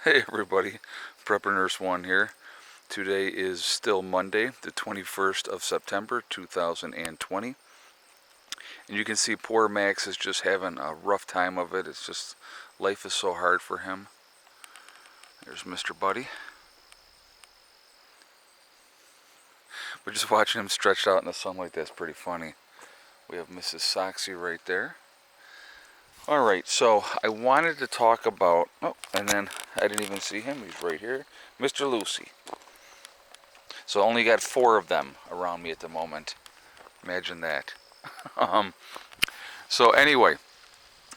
Hey everybody, Prepper Nurse 1 here. Today is still Monday, the 21st of September 2020. And you can see poor Max is just having a rough time of it. It's just, life is so hard for him. There's Mr. Buddy. But just watching him stretched out in the sunlight, that's pretty funny. We have Mrs. Soxy right there. Alright, so I wanted to talk about, oh, and then I didn't even see him, he's right here, Mr. Lucy. So I only got 4 of them around me at the moment. Imagine that. um, so anyway,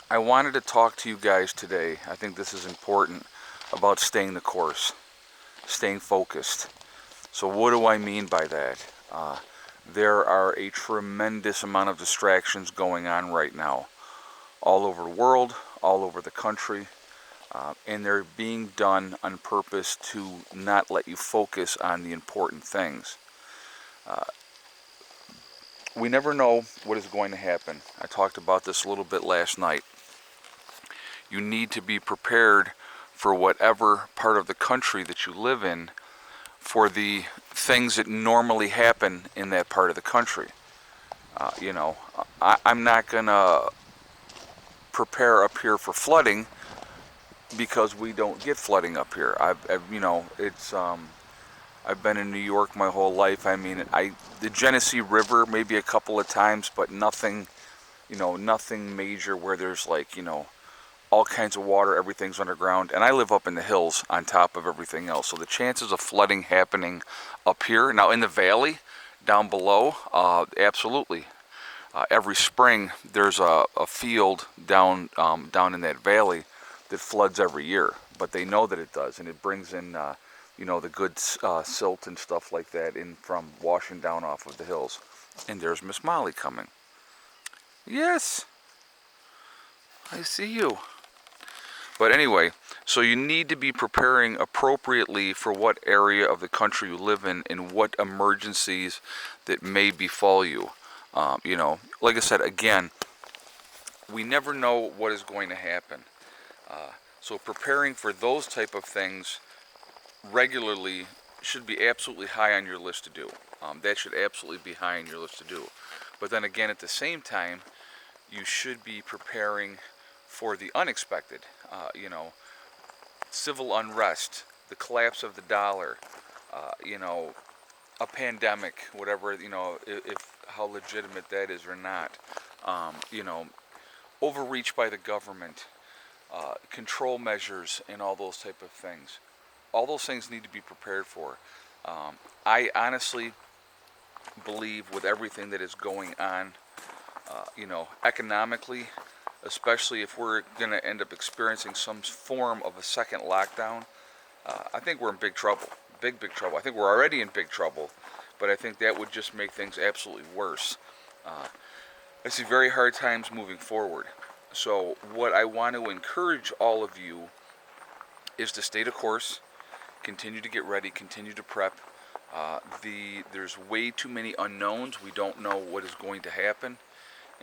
I wanted to talk to you guys today. I think this is important about staying the course, staying focused. So what do I mean by that? There are a tremendous amount of distractions going on right now, all over the world, all over the country, and they're being done on purpose to not let you focus on the important things. We never know what is going to happen. I talked about this a little bit last night. You need to be prepared for whatever part of the country that you live in, for the things that normally happen in that part of the country. I'm not going to prepare up here for flooding because we don't get flooding up here. I've been in New York my whole life. I mean, the Genesee River maybe a couple of times, but nothing major where there's all kinds of water, everything's underground. And I live up in the hills on top of everything else. So the chances of flooding happening up here, now in the valley, down below, absolutely. Every spring there's a field down in that valley that floods every year. But they know that it does, and it brings in the good silt and stuff like that in from washing down off of the hills. And there's Miss Molly coming. Yes, I see you. But anyway, so you need to be preparing appropriately for what area of the country you live in and what emergencies that may befall you. Like I said, again, we never know what is going to happen. So preparing for those type of things regularly should be absolutely high on your list to do. That should absolutely be high on your list to do. But then again, at the same time, you should be preparing for the unexpected. Civil unrest, the collapse of the dollar, a pandemic, whatever, if how legitimate that is or not, overreach by the government, control measures, and all those type of things. All those things need to be prepared for. I honestly believe with everything that is going on, economically, especially if we're going to end up experiencing some form of a second lockdown, I think we're in big trouble. Big trouble. I think we're already in big trouble, but I think that would just make things absolutely worse. I see very hard times moving forward. So what I want to encourage all of you is to stay the course, continue to get ready, continue to prep. There's way too many unknowns. We don't know what is going to happen.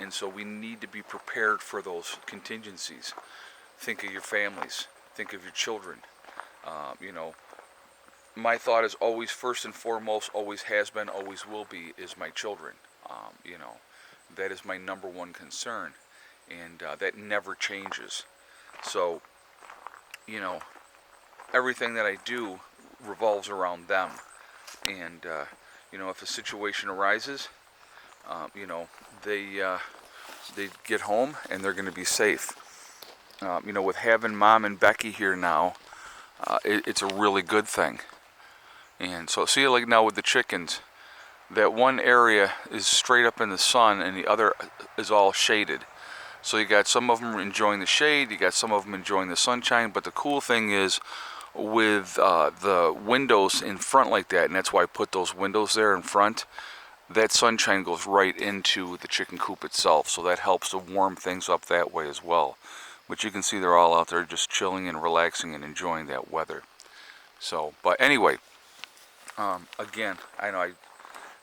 And so we need to be prepared for those contingencies. Think of your families. Think of your children. My thought is always, first and foremost, always has been, always will be, is my children. That is my number one concern. And that never changes. So, everything that I do revolves around them. And, if a situation arises, they get home and they're going to be safe. With having Mom and Becky here now, it's a really good thing. And so, see, like now with the chickens, that one area is straight up in the sun and the other is all shaded. So you got some of them enjoying the shade, you got some of them enjoying the sunshine. But the cool thing is with the windows in front like that, and that's why I put those windows there in front, that sunshine goes right into the chicken coop itself, so that helps to warm things up that way as well. But you can see they're all out there just chilling and relaxing and enjoying that weather. So, but anyway, again, I know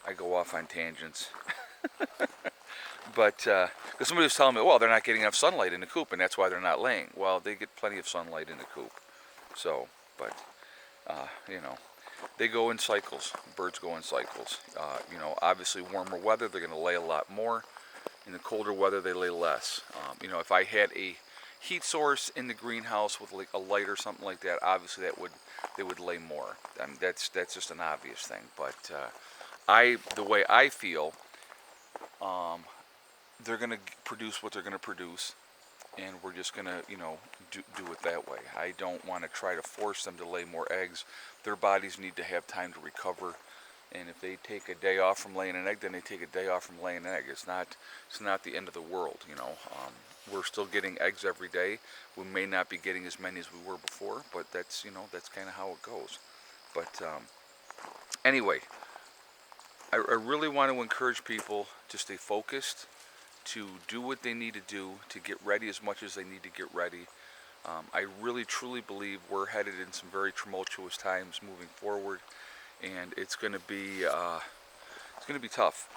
I go off on tangents. But, because somebody was telling me, well, they're not getting enough sunlight in the coop, and that's why they're not laying. Well, they get plenty of sunlight in the coop. So, but you know, they go in cycles. Birds go in cycles. You know, obviously warmer weather, they're going to lay a lot more. In the colder weather, they lay less. You know, if I had a heat source in the greenhouse with like a light or something like that, obviously they would lay more. I mean, that's just an obvious thing. But the way I feel, they're going to produce what they're going to produce, and we're just going to, you know, do it that way. I don't want to try to force them to lay more eggs. Their bodies need to have time to recover, and if they take a day off from laying an egg, then they take a day off from laying an egg. It's not the end of the world, you know. We're still getting eggs every day. We may not be getting as many as we were before, but that's, you know, that's kind of how it goes. But anyway, I really want to encourage people to stay focused, to do what they need to do, to get ready as much as they need to get ready. I really truly believe we're headed in some very tumultuous times moving forward, and it's going to be tough.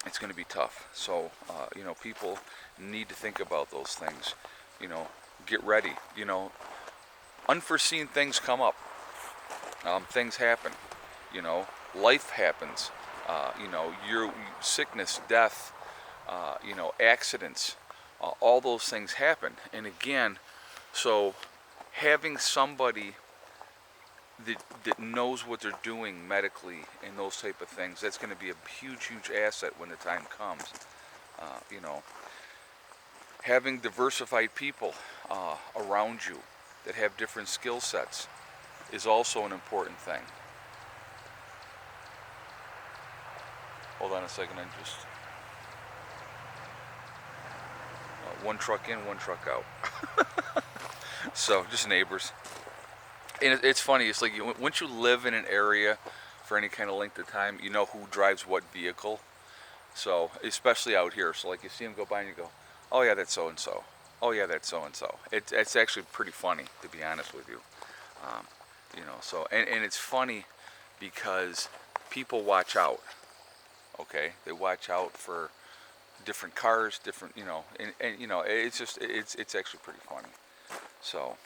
It's going to be tough. So you know, people need to think about those things. You know, get ready. You know, unforeseen things come up. Things happen. You know, life happens. You know, your sickness, death. You know, accidents. All those things happen. And again, so having somebody that knows what they're doing medically and those type of things, that's going to be a huge asset when the time comes. You know, having diversified people around you that have different skill sets is also an important thing. Hold on a second, I'm just one truck in, one truck out. So just neighbors. And it's funny, it's like once you live in an area for any kind of length of time, you know who drives what vehicle. So especially out here, so like you see them go by and you go, oh yeah, that's so and so. Oh yeah, that's so and so. It's actually pretty funny, to be honest with you. You know, so and it's funny because people watch out. Okay, they watch out for different cars, different, you know, and you know, it's actually pretty funny. So,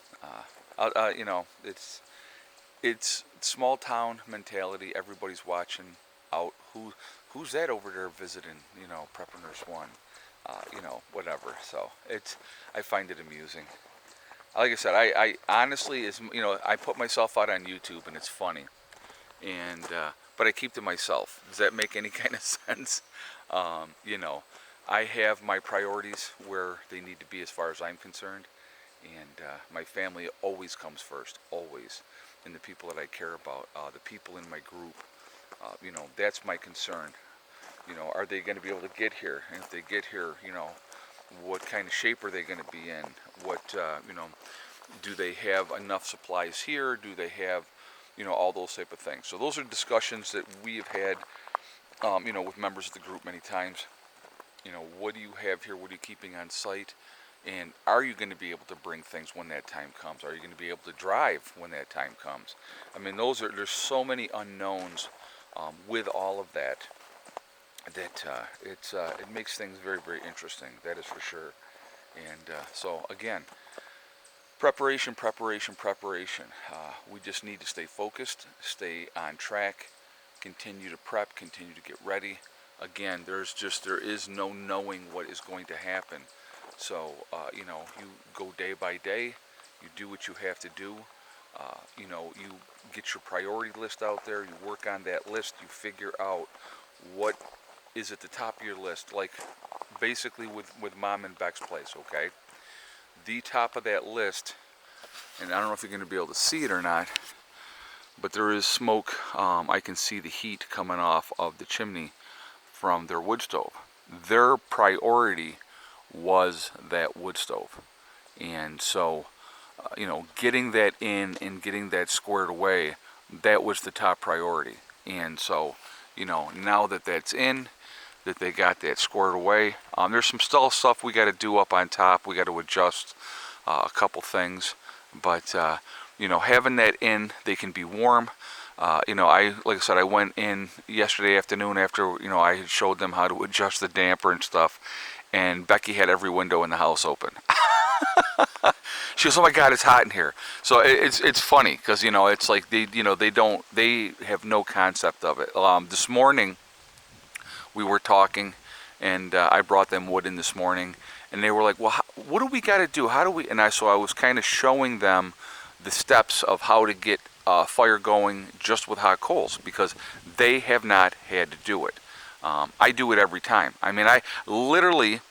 you know, it's small town mentality. Everybody's watching out. Who's that over there visiting? You know, Prepper Nurse One. You know, whatever. So I find it amusing. Like I said, I honestly you know, I put myself out on YouTube and it's funny, and but I keep to myself. Does that make any kind of sense? You know, I have my priorities where they need to be as far as I'm concerned. And my family always comes first, always. And the people that I care about, the people in my group, you know, that's my concern. You know, are they going to be able to get here? And if they get here, you know, what kind of shape are they going to be in? What, you know, do they have enough supplies here? Do they have, you know, all those type of things? So those are discussions that we have had, you know, with members of the group many times. You know, what do you have here? What are you keeping on site? And are you going to be able to bring things when that time comes? Are you going to be able to drive when that time comes? I mean, there's so many unknowns with all of that it makes things very interesting. That is for sure. And so again, preparation. We just need to stay focused, stay on track, continue to prep, continue to get ready. Again, there is no knowing what is going to happen. So, you know, you go day by day, you do what you have to do, you know, you get your priority list out there, you work on that list, you figure out what is at the top of your list, like basically with Mom and Beck's place, okay? The top of that list, and I don't know if you're going to be able to see it or not, but there is smoke. I can see the heat coming off of the chimney from their wood stove. Their priority was that wood stove, and so you know, getting that in and getting that squared away, that was the top priority. And so, you know, now that that's in, that they got that squared away, there's some still stuff we got to do up on top. We got to adjust a couple things, but you know, having that in, they can be warm. You know, like I said, I went in yesterday afternoon after, you know, I had showed them how to adjust the damper and stuff, and Becky had every window in the house open. She goes, "Oh my God, it's hot in here." So it's funny because it's like they have no concept of it. This morning we were talking, and I brought them wood in this morning, and they were like, "Well, what do we got to do? How do we?" And I was kind of showing them the steps of how to get fire going just with hot coals, because they have not had to do it. I do it every time. I mean, I literally,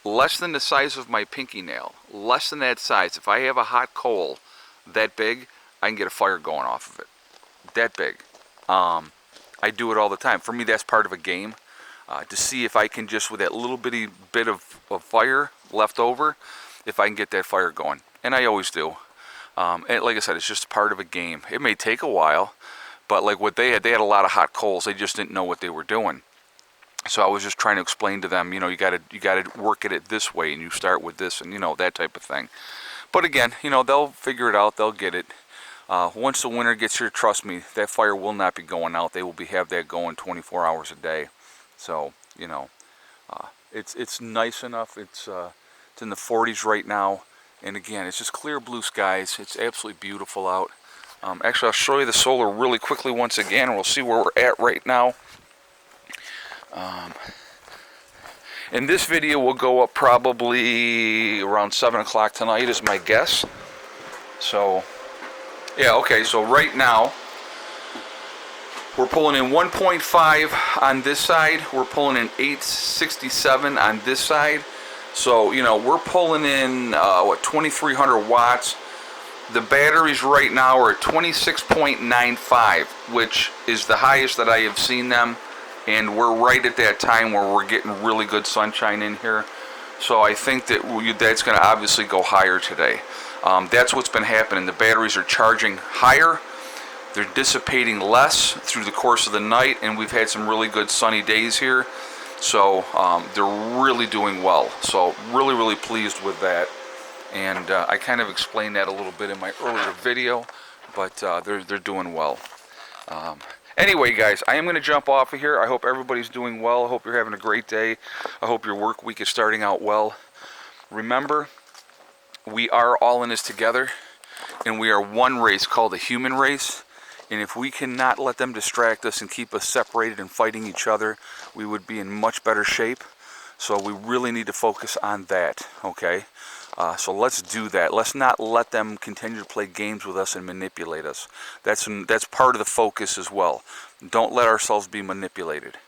less than the size of my pinky nail, less than that size, if I have a hot coal that big, I can get a fire going off of it. That big. I do it all the time. For me, that's part of a game. To see if I can just, with that little bitty bit of fire left over, if I can get that fire going. And I always do. And like I said, it's just part of a game. It may take a while, but like what they had a lot of hot coals. They just didn't know what they were doing. So I was just trying to explain to them, you gotta work at it this way, and you start with this, and that type of thing. But again, they'll figure it out. They'll get it. Once the winter gets here, trust me, that fire will not be going out. They will have that going 24 hours a day. So it's nice enough. It's in the 40s right now, and again, it's just clear blue skies. It's absolutely beautiful out. Actually, I'll show you the solar really quickly once again, and we'll see where we're at right now. And this video will go up probably around 7 o'clock tonight is my guess. So, yeah, okay, so right now, we're pulling in 1.5 on this side. We're pulling in 867 on this side. So, we're pulling in, 2,300 watts. The batteries right now are at 26.95, which is the highest that I have seen them. And we're right at that time where we're getting really good sunshine in here. So I think that that's going to obviously go higher today. That's what's been happening. The batteries are charging higher. They're dissipating less through the course of the night, and we've had some really good sunny days here. So they're really doing well. So really, really pleased with that. And I kind of explained that a little bit in my earlier video, but they're doing well. Anyway, guys, I am going to jump off of here. I hope everybody's doing well. I hope you're having a great day. I hope your work week is starting out well. Remember, we are all in this together, and we are one race called the human race. And if we cannot let them distract us and keep us separated and fighting each other, we would be in much better shape. So we really need to focus on that, okay? So let's do that. Let's not let them continue to play games with us and manipulate us. That's part of the focus as well. Don't let ourselves be manipulated.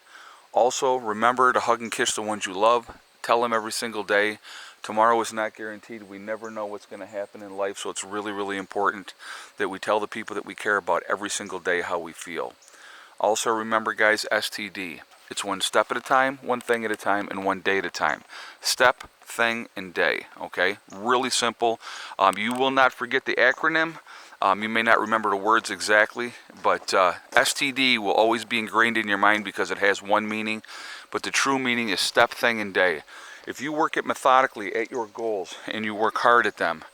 Also, remember to hug and kiss the ones you love. Tell them every single day. Tomorrow is not guaranteed. We never know what's going to happen in life, so it's really, really important that we tell the people that we care about every single day how we feel. Also, remember, guys, STD. It's one step at a time, one thing at a time, and one day at a time. Step, thing, and day, okay? Really simple. You will not forget the acronym. You may not remember the words exactly, but STD will always be ingrained in your mind because it has one meaning, but the true meaning is step, thing, and day. If you work it methodically at your goals and you work hard at them,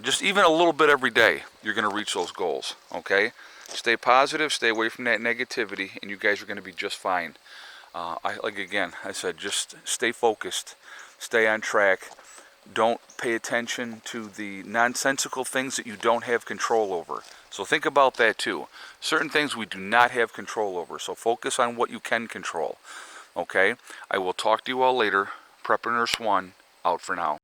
just even a little bit every day, you're going to reach those goals, okay? Stay positive, stay away from that negativity, and you guys are going to be just fine. I said, just stay focused, stay on track. Don't pay attention to the nonsensical things that you don't have control over. So think about that too. Certain things we do not have control over, so focus on what you can control, okay? I will talk to you all later. Prepper Nurse 1, out for now.